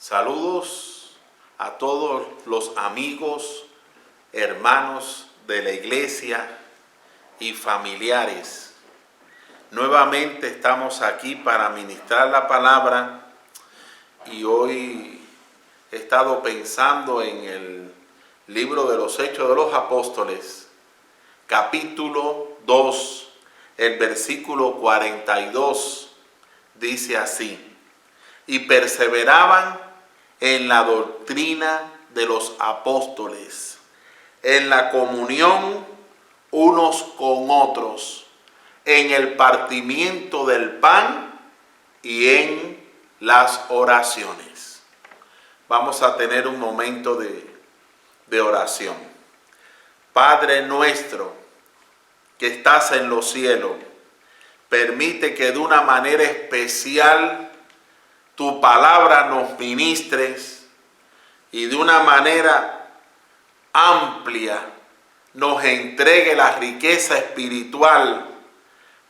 Saludos a todos los amigos, hermanos de la iglesia y familiares. Nuevamente estamos aquí para ministrar la palabra y hoy he estado pensando en el libro de los Hechos de los Apóstoles, capítulo 2, el versículo 42, dice así: y perseveraban en la doctrina de los apóstoles, en la comunión unos con otros, en el partimiento del pan y en las oraciones. Vamos a tener un momento de oración. Padre nuestro que estás en los cielos, permite que de una manera especial tu palabra nos ministres y de una manera amplia nos entregue la riqueza espiritual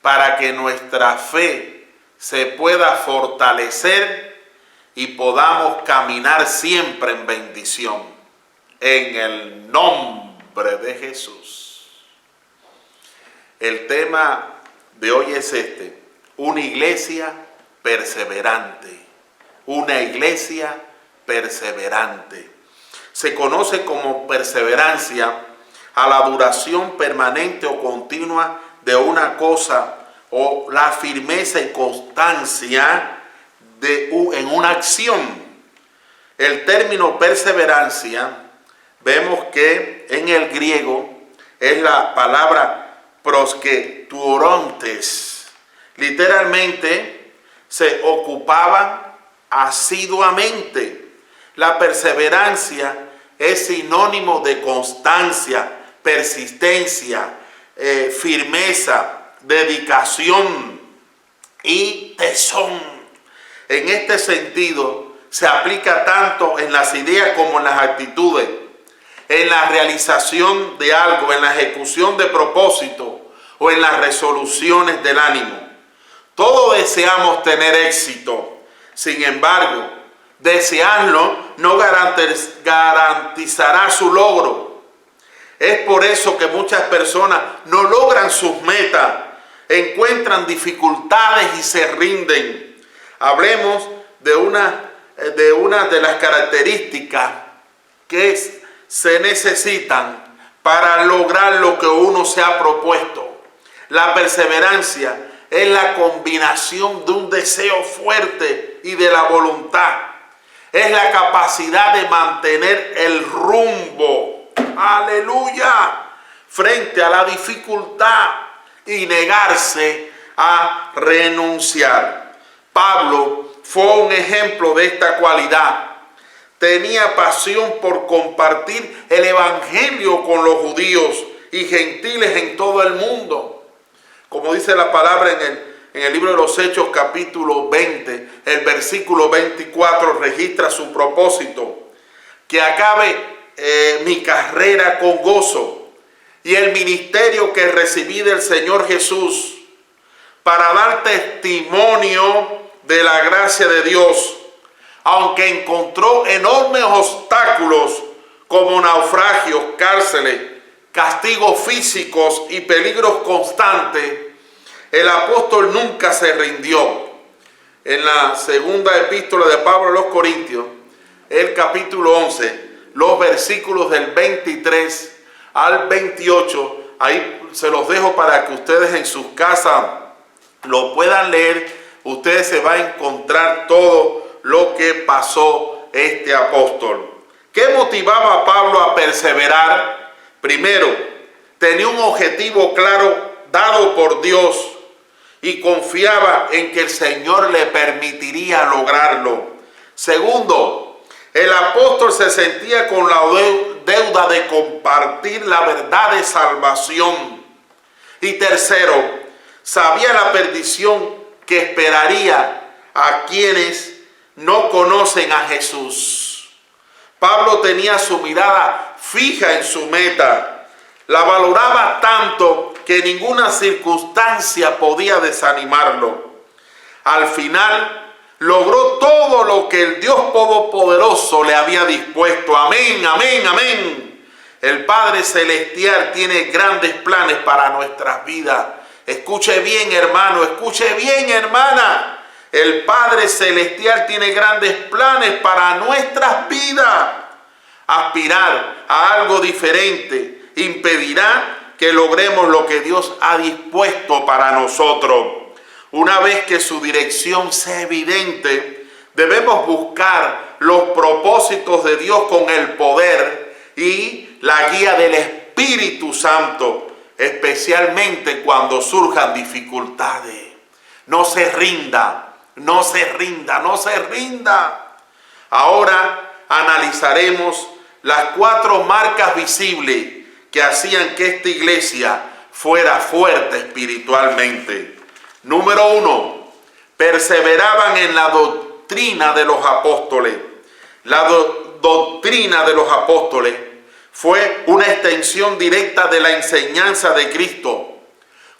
para que nuestra fe se pueda fortalecer y podamos caminar siempre en bendición. En el nombre de Jesús. El tema de hoy es una iglesia perseverante. Una iglesia perseverante. Se conoce como perseverancia a la duración permanente o continua de una cosa o la firmeza y constancia en una acción. El término perseverancia vemos que en el griego es la palabra prosketurontes. Literalmente se ocupaban asiduamente. La perseverancia es sinónimo de constancia, persistencia, firmeza, dedicación y tesón. En este sentido, se aplica tanto en las ideas como en las actitudes, en la realización de algo, en la ejecución de propósito o en las resoluciones del ánimo. Todos deseamos tener éxito. Sin embargo, desearlo no garantizará su logro. Es por eso que muchas personas no logran sus metas, encuentran dificultades y se rinden. Hablemos de una de las características que se necesitan para lograr lo que uno se ha propuesto. La perseverancia es la combinación de un deseo fuerte y de la voluntad. Es la capacidad de mantener el rumbo, aleluya, frente a la dificultad y negarse a renunciar. Pablo fue un ejemplo de esta cualidad. Tenía pasión por compartir el evangelio con los judíos y gentiles en todo el mundo. Como dice la palabra en el libro de los Hechos, capítulo 20, el versículo 24 registra su propósito: que acabe mi carrera con gozo y el ministerio que recibí del Señor Jesús para dar testimonio de la gracia de Dios, aunque encontró enormes obstáculos como naufragios, cárceles, castigos físicos y peligros constantes. El apóstol nunca se rindió. En la segunda epístola de Pablo a los Corintios, el capítulo 11, los versículos del 23 al 28, ahí se los dejo para que ustedes en sus casas lo puedan leer. Ustedes se van a encontrar todo lo que pasó este apóstol. ¿Qué motivaba a Pablo a perseverar? Primero, tenía un objetivo claro dado por Dios y confiaba en que el Señor le permitiría lograrlo. Segundo, el apóstol se sentía con la deuda de compartir la verdad de salvación. Y tercero, sabía la perdición que esperaría a quienes no conocen a Jesús. Pablo tenía su mirada fija en su meta. La valoraba tanto que ninguna circunstancia podía desanimarlo. Al final logró todo lo que el Dios Todopoderoso le había dispuesto. Amén, amén, amén. El Padre Celestial tiene grandes planes para nuestras vidas. Escuche bien, hermano, escuche bien, hermana. El Padre Celestial tiene grandes planes para nuestras vidas. Aspirar a algo diferente impedirá que logremos lo que Dios ha dispuesto para nosotros. Una vez que su dirección sea evidente, debemos buscar los propósitos de Dios con el poder y la guía del Espíritu Santo, especialmente cuando surjan dificultades. No se rinda, no se rinda, no se rinda. Ahora analizaremos las 4 marcas visibles que hacían que esta iglesia fuera fuerte espiritualmente. Número 1, perseveraban en la doctrina de los apóstoles. La doctrina de los apóstoles fue una extensión directa de la enseñanza de Cristo.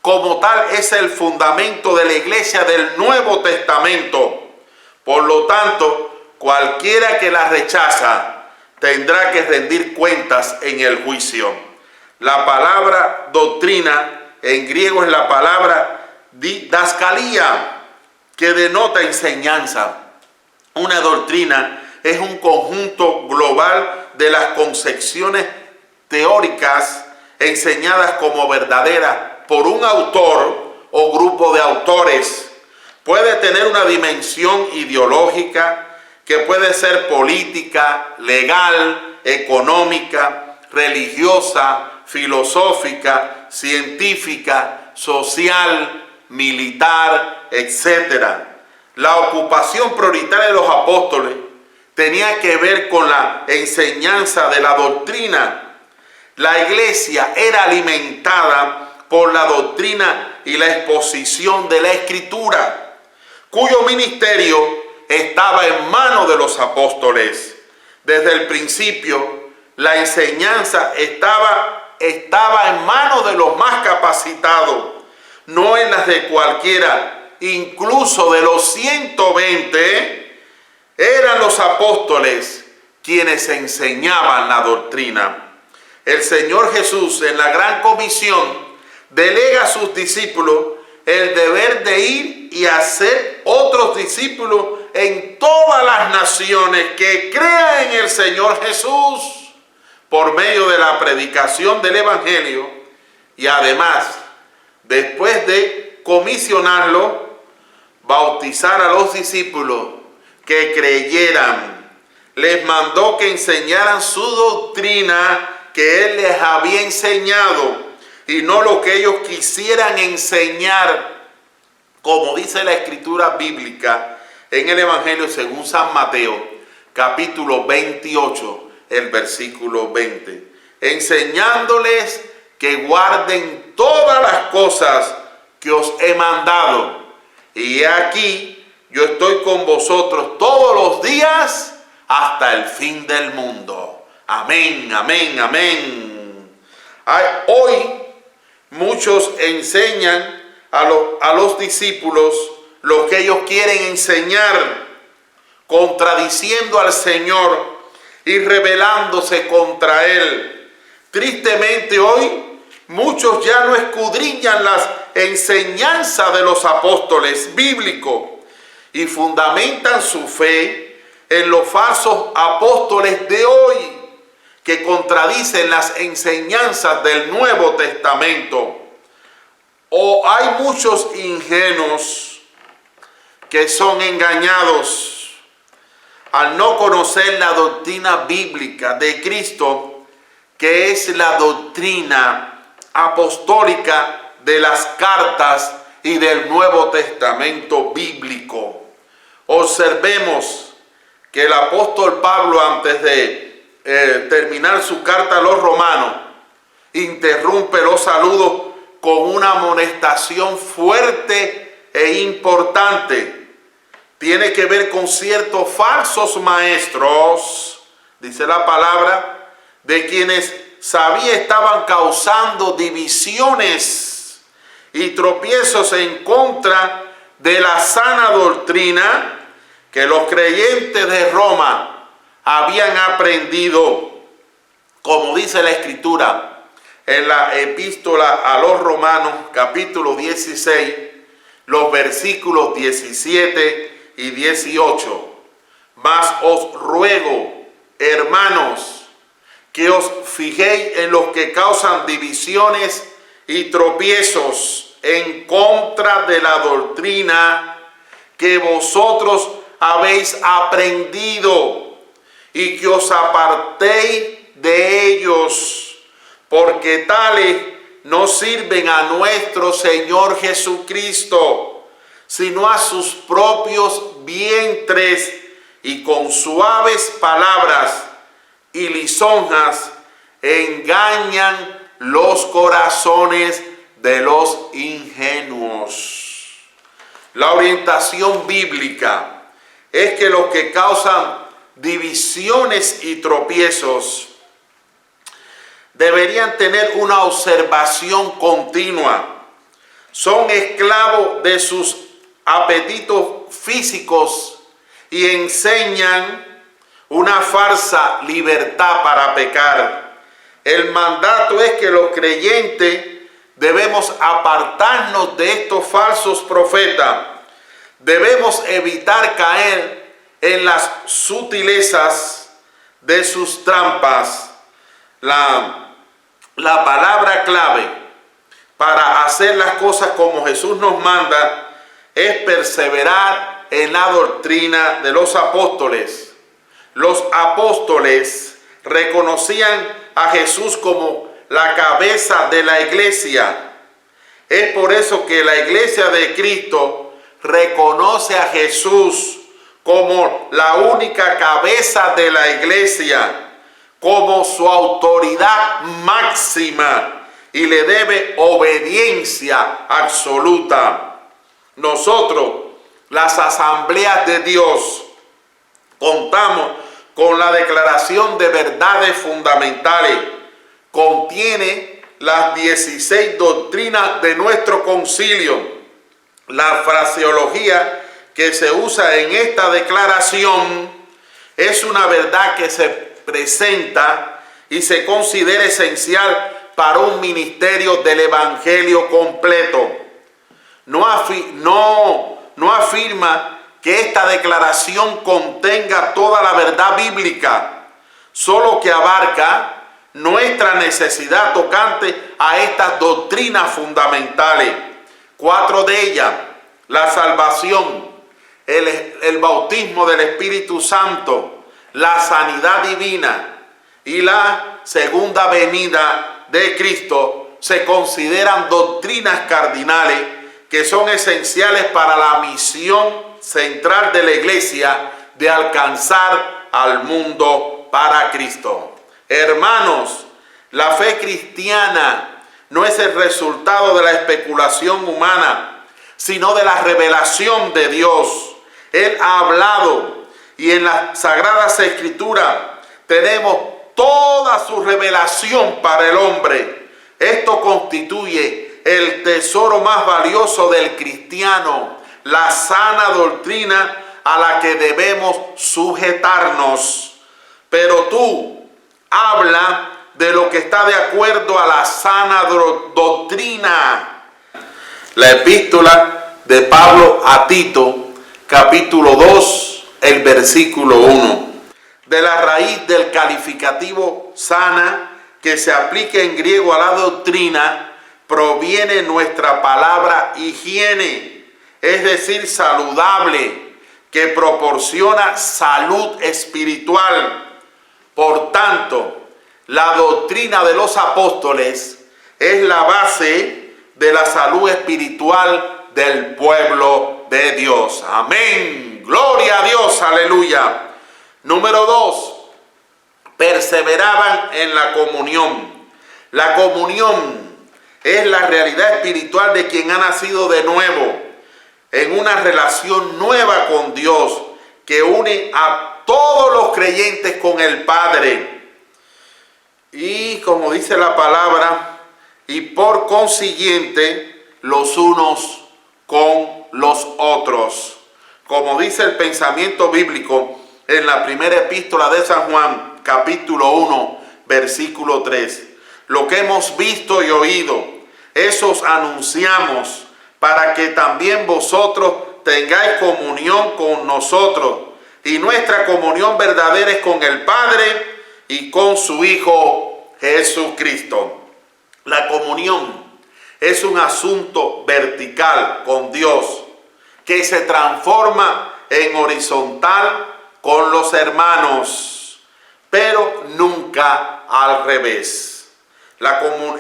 Como tal, es el fundamento de la iglesia del Nuevo Testamento. Por lo tanto, cualquiera que la rechaza tendrá que rendir cuentas en el juicio. La palabra doctrina en griego es la palabra didascalía, que denota enseñanza. Una doctrina es un conjunto global de las concepciones teóricas enseñadas como verdaderas por un autor o grupo de autores. Puede tener una dimensión ideológica que puede ser política, legal, económica, religiosa, filosófica, científica, social, militar, etc. La ocupación prioritaria de los apóstoles tenía que ver con la enseñanza de la doctrina. La iglesia era alimentada por la doctrina y la exposición de la Escritura, cuyo ministerio estaba en manos de los apóstoles. Desde el principio, la enseñanza estaba en manos de los más capacitados, no en las de cualquiera. Incluso de los 120, eran los apóstoles quienes enseñaban la doctrina. El Señor Jesús, en la gran comisión, delega a sus discípulos el deber de ir y hacer otros discípulos en todas las naciones que crean en el Señor Jesús por medio de la predicación del Evangelio, y además, después de comisionarlo, bautizar a los discípulos que creyeran. Les mandó que enseñaran su doctrina que Él les había enseñado y no lo que ellos quisieran enseñar, como dice la Escritura bíblica en el Evangelio según San Mateo, capítulo 28, el versículo 20. Enseñándoles que guarden todas las cosas que os he mandado. Y aquí yo estoy con vosotros todos los días hasta el fin del mundo. Amén, amén, amén. Hoy muchos enseñan a los discípulos lo que ellos quieren enseñar, contradiciendo al Señor y rebelándose contra Él. Tristemente hoy muchos ya no escudriñan las enseñanzas de los apóstoles bíblicos y fundamentan su fe en los falsos apóstoles de hoy, que contradicen las enseñanzas del Nuevo Testamento. O hay muchos ingenuos que son engañados al no conocer la doctrina bíblica de Cristo, que es la doctrina apostólica de las cartas y del Nuevo Testamento bíblico. Observemos que el apóstol Pablo, antes de terminar su carta a los romanos, interrumpe los saludos con una amonestación fuerte e importante. Tiene que ver con ciertos falsos maestros, dice la palabra, de quienes sabía estaban causando divisiones y tropiezos en contra de la sana doctrina que los creyentes de Roma habían aprendido, como dice la Escritura en la epístola a los Romanos, capítulo 16, los versículos 17 y 18. Mas os ruego, hermanos, que os fijéis en los que causan divisiones y tropiezos en contra de la doctrina que vosotros habéis aprendido, y que os apartéis de ellos, porque tales no sirven a nuestro Señor Jesucristo, sino a sus propios vientres, y con suaves palabras y lisonjas engañan los corazones de los ingenuos. La orientación bíblica es que los que causan divisiones y tropiezos deberían tener una observación continua. Son esclavos de sus apetitos físicos y enseñan una falsa libertad para pecar. El mandato es que los creyentes debemos apartarnos de estos falsos profetas. Debemos evitar caer en las sutilezas de sus trampas. La palabra clave para hacer las cosas como Jesús nos manda es perseverar en la doctrina de los apóstoles. Los apóstoles reconocían a Jesús como la cabeza de la iglesia. Es por eso que la iglesia de Cristo reconoce a Jesús como la única cabeza de la iglesia, como su autoridad máxima, y le debe obediencia absoluta. Nosotros, las asambleas de Dios, contamos con la declaración de verdades fundamentales. Contiene las 16 doctrinas de nuestro concilio. La fraseología que se usa en esta declaración es una verdad que se presenta y se considera esencial para un ministerio del evangelio completo. No afirma que esta declaración contenga toda la verdad bíblica, solo que abarca nuestra necesidad tocante a estas doctrinas fundamentales. 4 de ellas: la salvación, el bautismo del Espíritu Santo, la sanidad divina y la segunda venida de Cristo, se consideran doctrinas cardinales que son esenciales para la misión central de la iglesia de alcanzar al mundo para Cristo. Hermanos, la fe cristiana no es el resultado de la especulación humana, sino de la revelación de Dios. Él ha hablado, y en las Sagradas Escrituras tenemos toda su revelación para el hombre. Esto constituye el tesoro más valioso del cristiano, la sana doctrina a la que debemos sujetarnos. Pero tú habla de lo que está de acuerdo a la sana doctrina. La epístola de Pablo a Tito, capítulo 2, el versículo 1. De la raíz del calificativo sana, que se aplica en griego a la doctrina, proviene nuestra palabra higiene, es decir, saludable, que proporciona salud espiritual. Por tanto, la doctrina de los apóstoles es la base de la salud espiritual del pueblo de Dios. Amén. Gloria a Dios. Aleluya. Número 2. Perseveraban en la comunión. La comunión es la realidad espiritual de quien ha nacido de nuevo, en una relación nueva con Dios que une a todos los creyentes con el Padre. Y como dice la palabra, y por consiguiente los unos con los otros. como dice el pensamiento bíblico en la primera epístola de San Juan, capítulo 1, versículo 3. Lo que hemos visto y oído, eso os anunciamos, para que también vosotros tengáis comunión con nosotros. Y nuestra comunión verdadera es con el Padre y con su Hijo Jesucristo. La comunión es un asunto vertical con Dios que se transforma en horizontal con los hermanos, pero nunca al revés.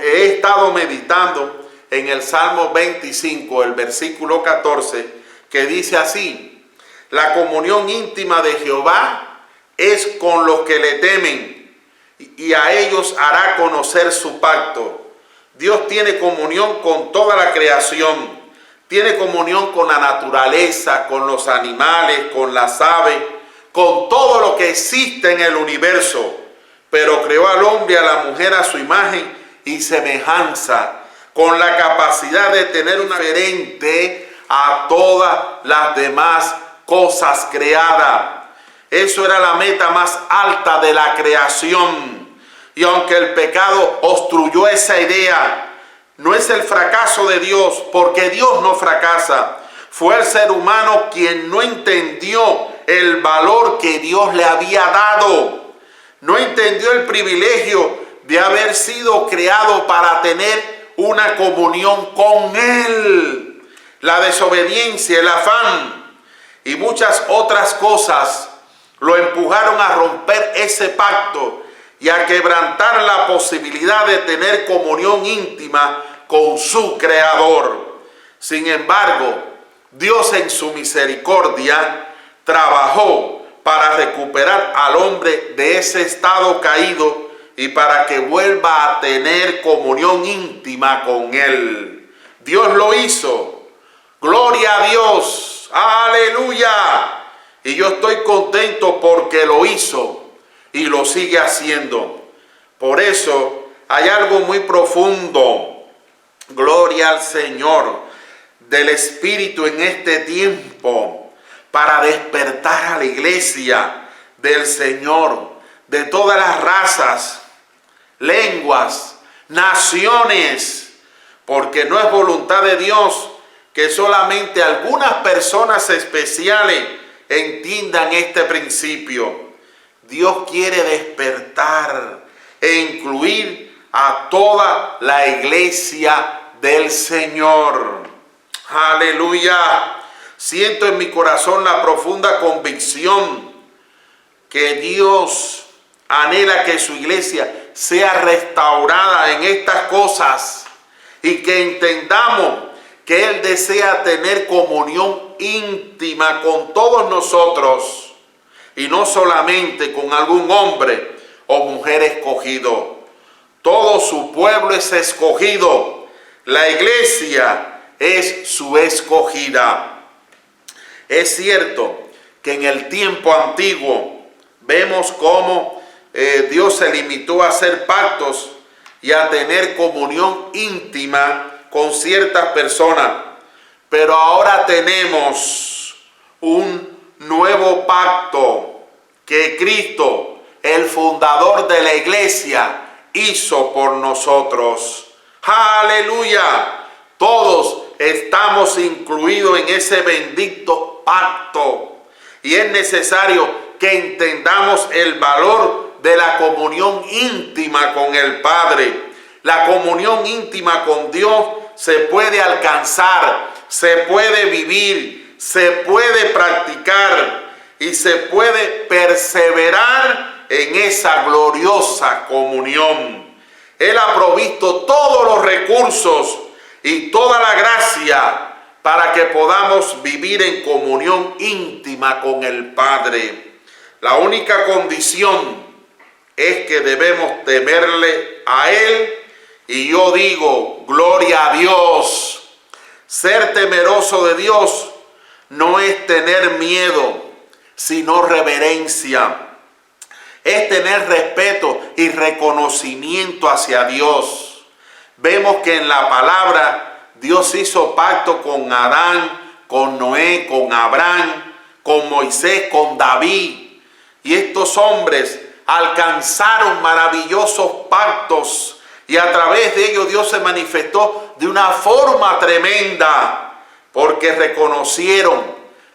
He estado meditando en el Salmo 25, el versículo 14, que dice así: la comunión íntima de Jehová es con los que le temen, y a ellos hará conocer su pacto. Dios tiene comunión con toda la creación, tiene comunión con la naturaleza, con los animales, con las aves, con todo lo que existe en el universo. Pero creó al hombre y a la mujer a su imagen y semejanza, con la capacidad de tener una diferente a todas las demás cosas creadas. Eso era la meta más alta de la creación. Y aunque el pecado obstruyó esa idea, no es el fracaso de Dios, porque Dios no fracasa. Fue el ser humano quien no entendió el valor que Dios le había dado. No entendió el privilegio de haber sido creado para tener una comunión con Él. La desobediencia, el afán y muchas otras cosas lo empujaron a romper ese pacto y a quebrantar la posibilidad de tener comunión íntima con su Creador. Sin embargo, Dios en su misericordia trabajó para recuperar al hombre de ese estado caído y para que vuelva a tener comunión íntima con Él. Dios lo hizo. Gloria a Dios. Aleluya. Y yo estoy contento porque lo hizo y lo sigue haciendo. Por eso hay algo muy profundo, gloria al Señor, del Espíritu en este tiempo para despertar a la iglesia del Señor, de todas las razas, lenguas, naciones, porque no es voluntad de Dios que solamente algunas personas especiales entiendan este principio. Dios quiere despertar e incluir a toda la iglesia del Señor. Aleluya. Siento en mi corazón la profunda convicción que Dios anhela que su iglesia sea restaurada en estas cosas y que entendamos que Él desea tener comunión íntima con todos nosotros. Y no solamente con algún hombre o mujer escogido. Todo su pueblo es escogido. La iglesia es su escogida. Es cierto que en el tiempo antiguo vemos cómo Dios se limitó a hacer pactos y a tener comunión íntima con ciertas personas. Pero ahora tenemos un nuevo pacto que Cristo, el fundador de la iglesia, hizo por nosotros. ¡Aleluya! Todos estamos incluidos en ese bendito pacto. Y es necesario que entendamos el valor de la comunión íntima con el Padre. La comunión íntima con Dios se puede alcanzar, se puede vivir, se puede practicar y se puede perseverar en esa gloriosa comunión. Él ha provisto todos los recursos y toda la gracia para que podamos vivir en comunión íntima con el Padre. La única condición es que debemos temerle a Él, y yo digo, gloria a Dios. Ser temeroso de Dios no es tener miedo, sino reverencia. Es tener respeto y reconocimiento hacia Dios. Vemos que en la palabra Dios hizo pacto con Adán, con Noé, con Abraham, con Moisés, con David. Y estos hombres alcanzaron maravillosos pactos y a través de ellos Dios se manifestó de una forma tremenda, porque reconocieron,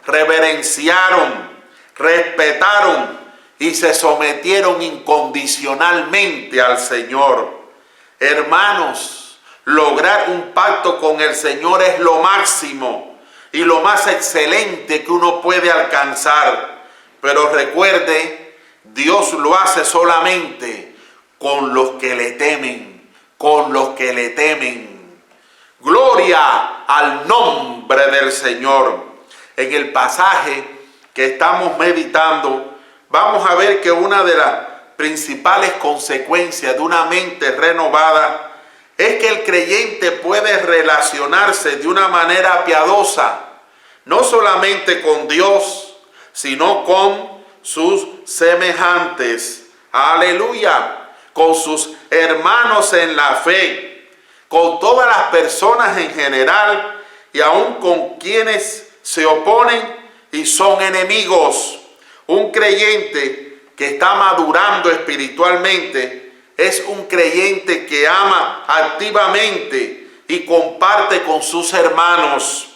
reverenciaron, respetaron y se sometieron incondicionalmente al Señor. Hermanos, lograr un pacto con el Señor es lo máximo y lo más excelente que uno puede alcanzar. Pero recuerde, Dios lo hace solamente con los que le temen, con los que le temen. Gloria al nombre del Señor. En el pasaje que estamos meditando, vamos a ver que una de las principales consecuencias de una mente renovada es que el creyente puede relacionarse de una manera piadosa, no solamente con Dios, sino con sus semejantes. Aleluya. Con sus hermanos en la fe, con todas las personas en general y aún con quienes se oponen y son enemigos. Un creyente que está madurando espiritualmente es un creyente que ama activamente y comparte con sus hermanos.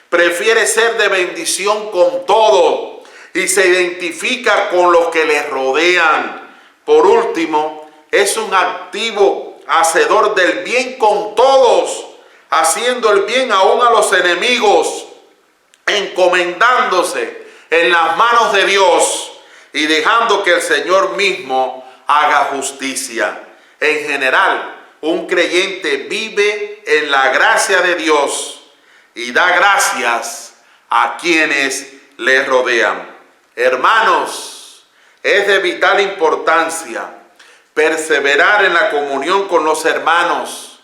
Prefiere ser de bendición con todos y se identifica con los que les rodean. Por último, es un activo hacedor del bien con todos, haciendo el bien aún a los enemigos, encomendándose en las manos de Dios y dejando que el Señor mismo haga justicia. En general, un creyente vive en la gracia de Dios y da gracias a quienes le rodean. Hermanos, es de vital importancia perseverar en la comunión con los hermanos,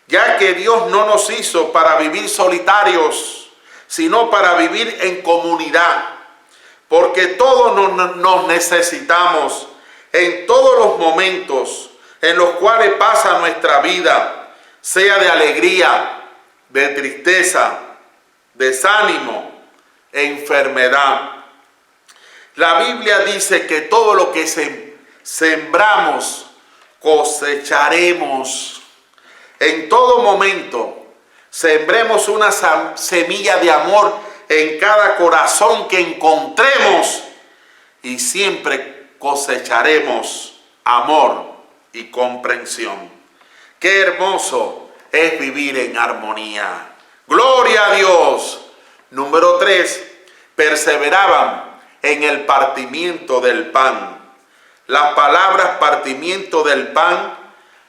ya que Dios no nos hizo para vivir solitarios, sino para vivir en comunidad, porque todos nos necesitamos en todos los momentos en los cuales pasa nuestra vida, sea de alegría, de tristeza, desánimo, enfermedad. La Biblia dice que todo lo que sembramos, cosecharemos. En todo momento, sembremos una semilla de amor en cada corazón que encontremos y siempre cosecharemos amor y comprensión. Qué hermoso es vivir en armonía. Gloria a Dios. Número 3, perseveraban en el partimiento del pan. Las palabras partimiento del pan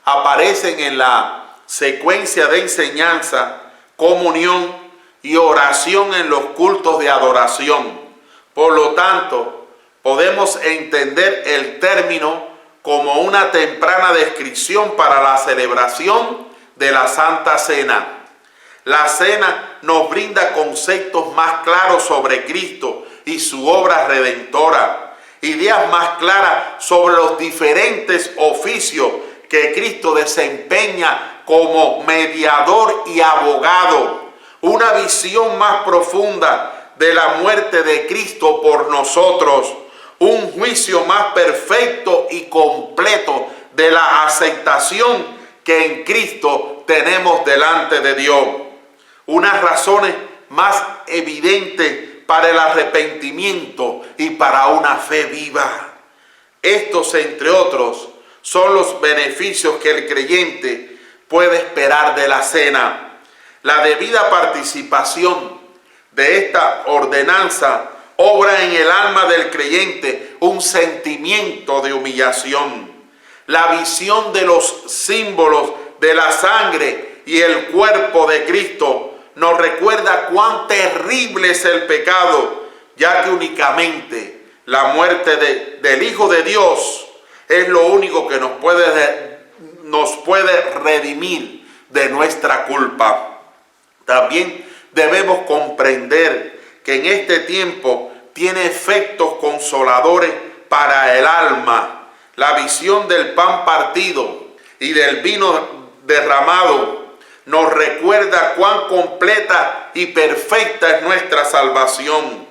aparecen en la secuencia de enseñanza, comunión y oración en los cultos de adoración. Por lo tanto, podemos entender el término como una temprana descripción para la celebración de la Santa Cena. La cena nos brinda conceptos más claros sobre Cristo y su obra redentora, ideas más claras sobre los diferentes oficios que Cristo desempeña como mediador y abogado, una visión más profunda de la muerte de Cristo por nosotros, un juicio más perfecto y completo de la aceptación que en Cristo tenemos delante de Dios, unas razones más evidentes para el arrepentimiento y para una fe viva. Estos, entre otros, son los beneficios que el creyente puede esperar de la cena. La debida participación de esta ordenanza obra en el alma del creyente un sentimiento de humillación. La visión de los símbolos de la sangre y el cuerpo de Cristo nos recuerda cuán terrible es el pecado, ya que únicamente la muerte del Hijo de Dios es lo único que nos puede redimir de nuestra culpa. También debemos comprender que en este tiempo tiene efectos consoladores para el alma. La visión del pan partido y del vino derramado nos recuerda cuán completa y perfecta es nuestra salvación.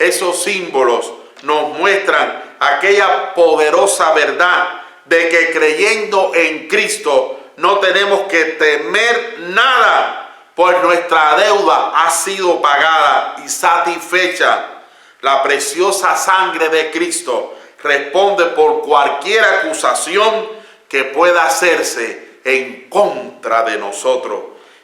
esos símbolos nos muestran aquella poderosa verdad de que creyendo en Cristo no tenemos que temer nada, pues nuestra deuda ha sido pagada y satisfecha. La preciosa sangre de Cristo responde por cualquier acusación que pueda hacerse en contra de nosotros.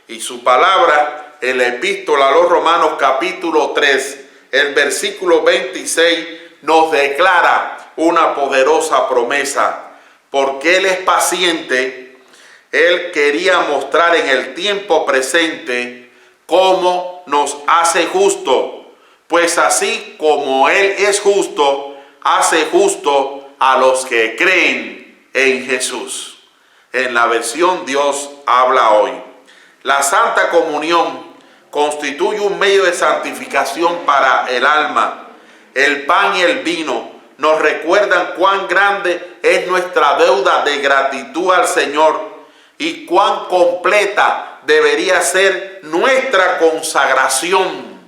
Y su palabra en la epístola a los Romanos capítulo 3, el versículo 26, nos declara una poderosa promesa. Porque Él es paciente, Él quería mostrar en el tiempo presente cómo nos hace justo, pues así como Él es justo, hace justo a los que creen en Jesús. En la versión Dios habla hoy. La Santa Comunión constituye un medio de santificación para el alma. El pan y el vino nos recuerdan cuán grande es nuestra deuda de gratitud al Señor y cuán completa debería ser nuestra consagración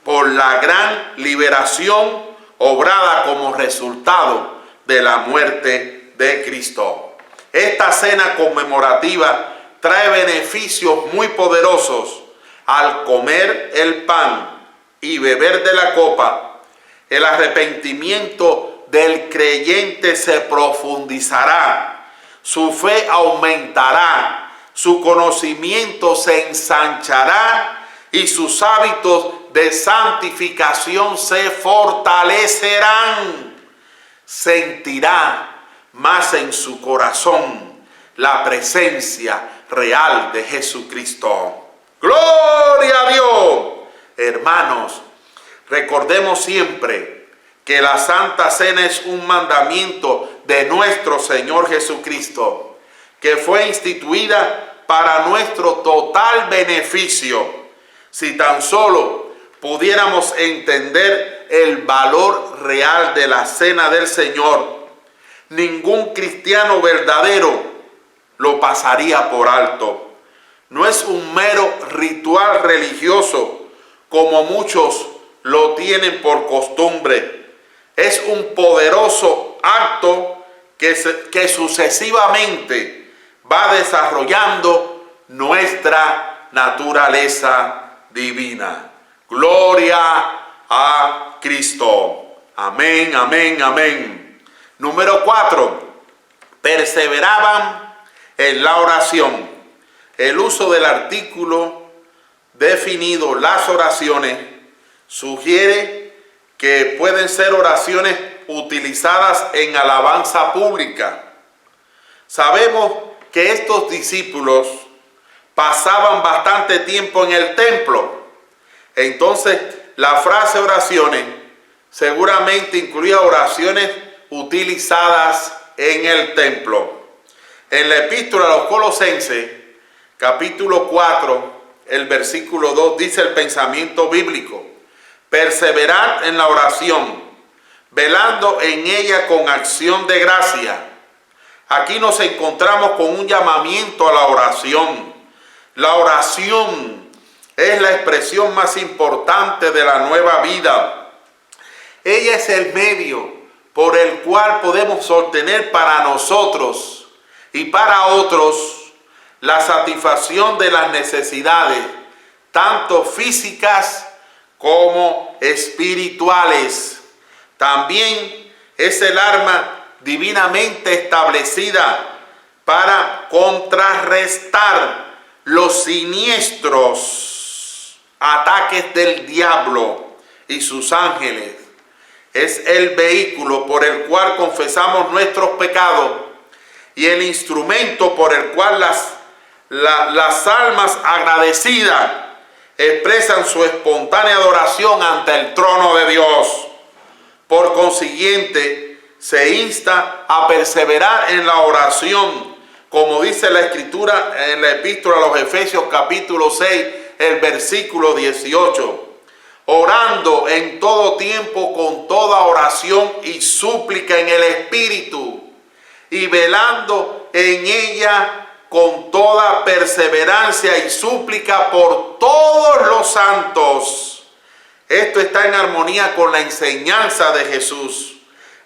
por la gran liberación obrada como resultado de la muerte de Cristo. Esta cena conmemorativa trae beneficios muy poderosos. Al comer el pan y beber de la copa, el arrepentimiento del creyente se profundizará, su fe aumentará, su conocimiento se ensanchará y sus hábitos de santificación se fortalecerán. Sentirá más en su corazón la presencia real de Jesucristo. ¡Gloria a Dios! Hermanos, recordemos siempre que la Santa Cena es un mandamiento de nuestro Señor Jesucristo, que fue instituida para nuestro total beneficio. Si tan solo pudiéramos entender el valor real de la Cena del Señor, ningún cristiano verdadero lo pasaría por alto. No es un mero ritual religioso, como muchos lo tienen por costumbre. Es un poderoso acto que sucesivamente va desarrollando nuestra naturaleza divina. Gloria a Cristo. Amén, amén, amén. Número 4. Perseveraban en la oración. El uso del artículo definido, las oraciones, sugiere que pueden ser oraciones utilizadas en alabanza pública. Sabemos que estos discípulos pasaban bastante tiempo en el templo. Entonces, la frase oraciones seguramente incluía oraciones utilizadas en el templo. En la epístola a los Colosenses, capítulo 4, el versículo 2, dice el pensamiento bíblico: perseverad en la oración, velando en ella con acción de gracia. Aquí nos encontramos con un llamamiento a la oración. La oración es la expresión más importante de la nueva vida. Ella es el medio por el cual podemos obtener para nosotros y para otros la satisfacción de las necesidades, tanto físicas como espirituales. También es el arma divinamente establecida para contrarrestar los siniestros ataques del diablo y sus ángeles. Es el vehículo por el cual confesamos nuestros pecados y el instrumento por el cual las almas agradecidas expresan su espontánea adoración ante el trono de Dios. Por consiguiente, se insta a perseverar en la oración, como dice la Escritura en la epístola a los Efesios capítulo 6, el versículo 18. Orando en todo tiempo con toda oración y súplica en el Espíritu, y velando en ella con toda perseverancia y súplica por todos los santos. Esto está está en armonía con la enseñanza de Jesús,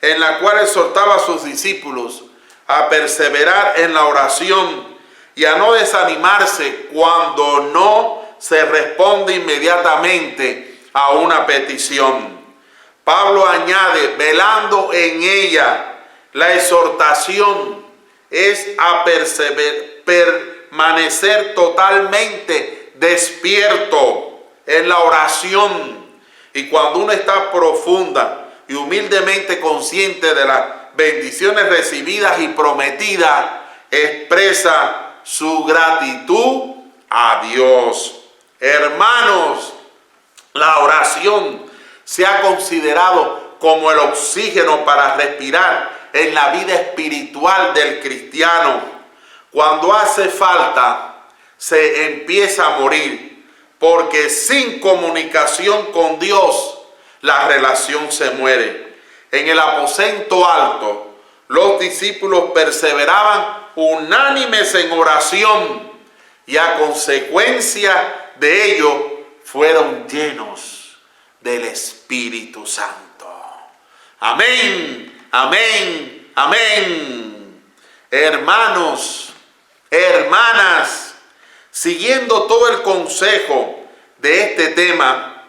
en la cual exhortaba a sus discípulos a perseverar en la oración y a no desanimarse cuando no se responde inmediatamente a una petición. Pablo añade, velando en ella, la exhortación es a permanecer totalmente despierto en la oración. Y cuando uno está profunda y humildemente consciente de las bendiciones recibidas y prometidas, expresa su gratitud a Dios. Hermanos, la oración se ha considerado como el oxígeno para respirar en la vida espiritual del cristiano. Cuando hace falta, se empieza a morir, porque sin comunicación con Dios, la relación se muere. En el aposento alto, los discípulos perseveraban unánimes en oración y a consecuencia de ello fueron llenos del Espíritu Santo. Amén, amén, amén. Hermanos, hermanas, siguiendo todo el consejo de este tema,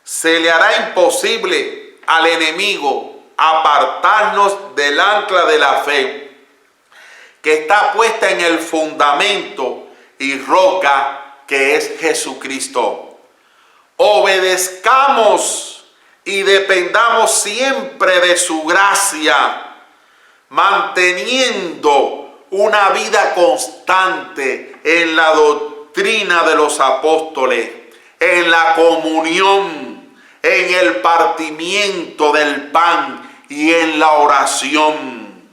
se le hará imposible al enemigo apartarnos del ancla de la fe, que está puesta en el fundamento y roca que es Jesucristo. Obedezcamos y dependamos siempre de su gracia, manteniendo una vida constante en la doctrina de los apóstoles, en la comunión, en el partimiento del pan y en la oración.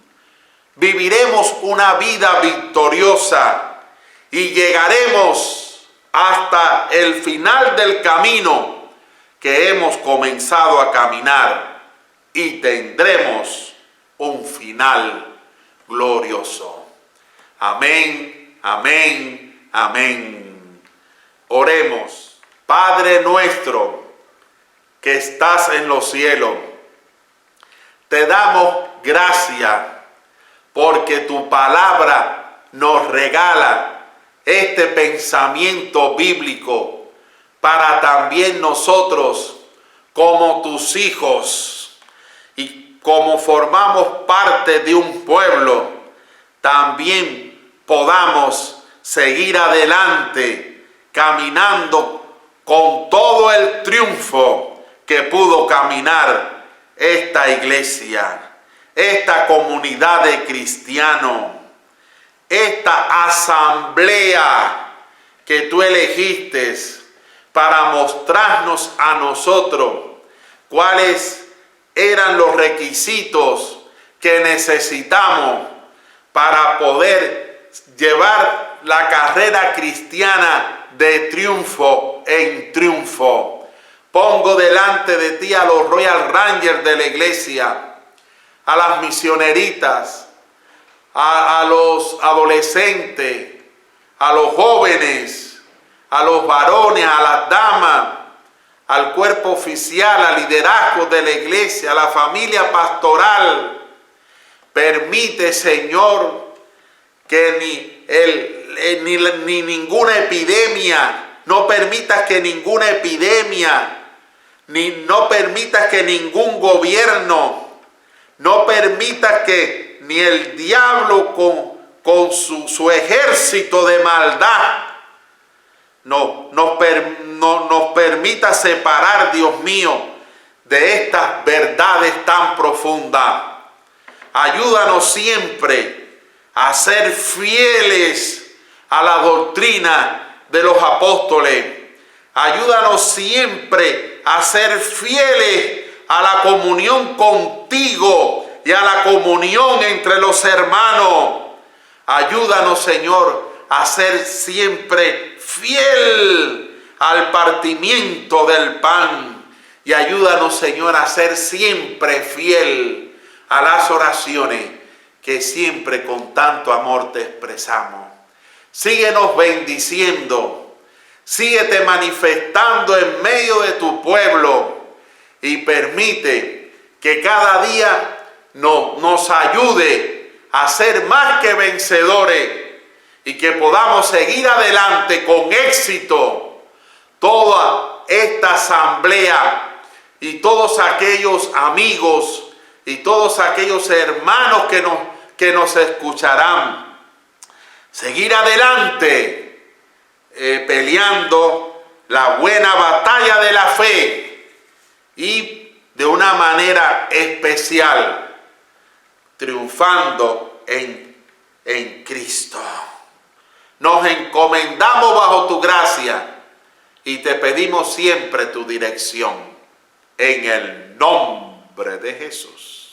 Viviremos una vida victoriosa y llegaremos hasta el final del camino que hemos comenzado a caminar y tendremos un final glorioso. Amén, amén, amén. Oremos. Padre nuestro que estás en los cielos, te damos gracias porque tu palabra nos regala este pensamiento bíblico para también nosotros, como tus hijos y como formamos parte de un pueblo, también podamos seguir adelante caminando con todo el triunfo que pudo caminar esta iglesia, esta comunidad de cristianos, esta asamblea que tú elegiste para mostrarnos a nosotros cuáles eran los requisitos que necesitamos para poder llevar la carrera cristiana de triunfo en triunfo. Pongo delante de ti a los Royal Rangers de la iglesia, a las misioneritas, a los adolescentes, a los jóvenes, a los varones, a las damas, al cuerpo oficial, al liderazgo de la iglesia, a la familia pastoral. Permite, Señor, que ni ninguna epidemia, no permitas que ninguna epidemia, no permitas que ningún gobierno, no permitas que ni el diablo con su ejército de maldad nos permita separar, Dios mío, de estas verdades tan profundas. Ayúdanos siempre a ser fieles a la doctrina de los apóstoles. Ayúdanos siempre a ser fieles a la comunión contigo y a la comunión entre los hermanos. Ayúdanos, Señor, a ser siempre fiel al partimiento del pan. Y ayúdanos, Señor, a ser siempre fiel a las oraciones que siempre con tanto amor te expresamos. Síguenos bendiciendo. Síguete manifestando en medio de tu pueblo. y permite que cada día nos ayude a ser más que vencedores y que podamos seguir adelante con éxito toda esta asamblea y todos aquellos amigos y todos aquellos hermanos que nos escucharán. Seguir adelante peleando la buena batalla de la fe y de una manera especial triunfando en Cristo. Nos encomendamos bajo tu gracia y te pedimos siempre tu dirección. En el nombre de Jesús.